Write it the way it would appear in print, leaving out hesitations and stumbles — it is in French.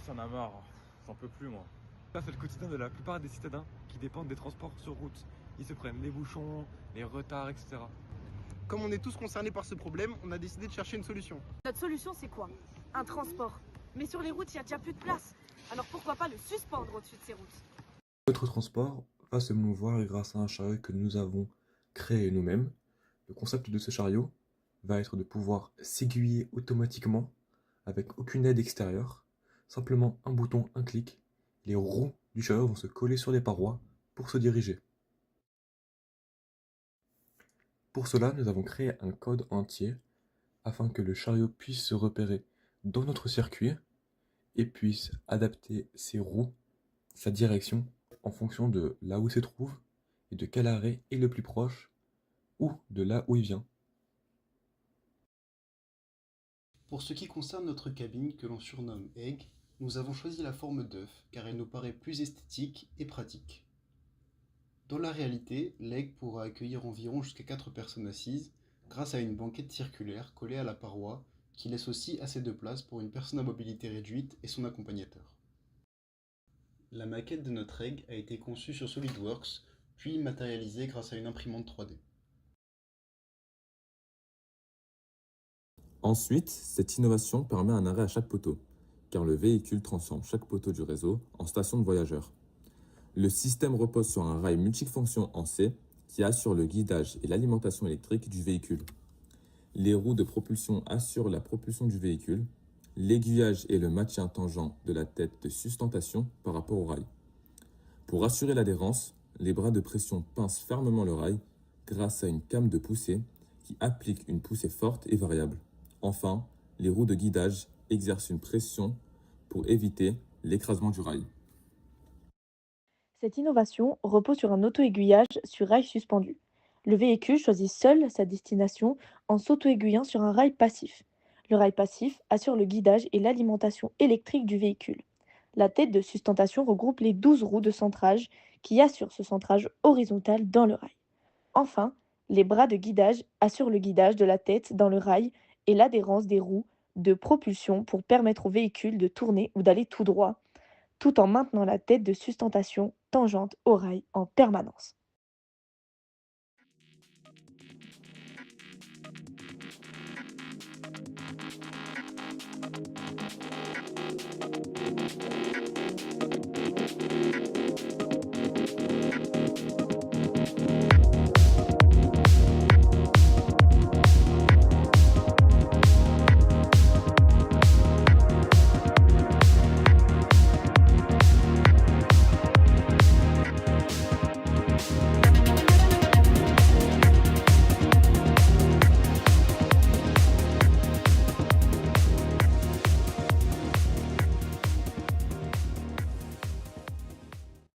police en a marre, j'en peux plus moi. Ça, c'est le quotidien de la plupart des citadins qui dépendent des transports sur route. Ils se prennent les bouchons, les retards, etc. Comme on est tous concernés par ce problème, on a décidé de chercher une solution. Notre solution, c'est quoi? Un transport. Mais sur les routes, il n'y a déjà plus de place. Alors pourquoi pas le suspendre au-dessus de ces routes? Notre transport va se mouvoir grâce à un chariot que nous avons créé nous-mêmes. Le concept de ce chariot va être de pouvoir s'aiguiller automatiquement avec aucune aide extérieure. Simplement un bouton, un clic, les roues du chariot vont se coller sur les parois pour se diriger. Pour cela, nous avons créé un code entier afin que le chariot puisse se repérer dans notre circuit et puisse adapter ses roues, sa direction en fonction de là où il se trouve et de quel arrêt est le plus proche ou de là où il vient. Pour ce qui concerne notre cabine que l'on surnomme Egg, nous avons choisi la forme d'œuf car elle nous paraît plus esthétique et pratique. Dans la réalité, l'Egg pourra accueillir environ jusqu'à 4 personnes assises grâce à une banquette circulaire collée à la paroi qui laisse aussi assez de place pour une personne à mobilité réduite et son accompagnateur. La maquette de notre Egg a été conçue sur SolidWorks puis matérialisée grâce à une imprimante 3D. Ensuite, cette innovation permet un arrêt à chaque poteau, car le véhicule transforme chaque poteau du réseau en station de voyageurs. Le système repose sur un rail multifonction en C qui assure le guidage et l'alimentation électrique du véhicule. Les roues de propulsion assurent la propulsion du véhicule, l'aiguillage et le maintien tangent de la tête de sustentation par rapport au rail. Pour assurer l'adhérence, les bras de pression pincent fermement le rail grâce à une came de poussée qui applique une poussée forte et variable. Enfin, les roues de guidage exercent une pression pour éviter l'écrasement du rail. Cette innovation repose sur un auto-aiguillage sur rail suspendu. Le véhicule choisit seul sa destination en s'auto-aiguillant sur un rail passif. Le rail passif assure le guidage et l'alimentation électrique du véhicule. La tête de sustentation regroupe les 12 roues de centrage qui assurent ce centrage horizontal dans le rail. Enfin, les bras de guidage assurent le guidage de la tête dans le rail et l'adhérence des roues de propulsion pour permettre au véhicule de tourner ou d'aller tout droit, tout en maintenant la tête de sustentation tangente au rail en permanence.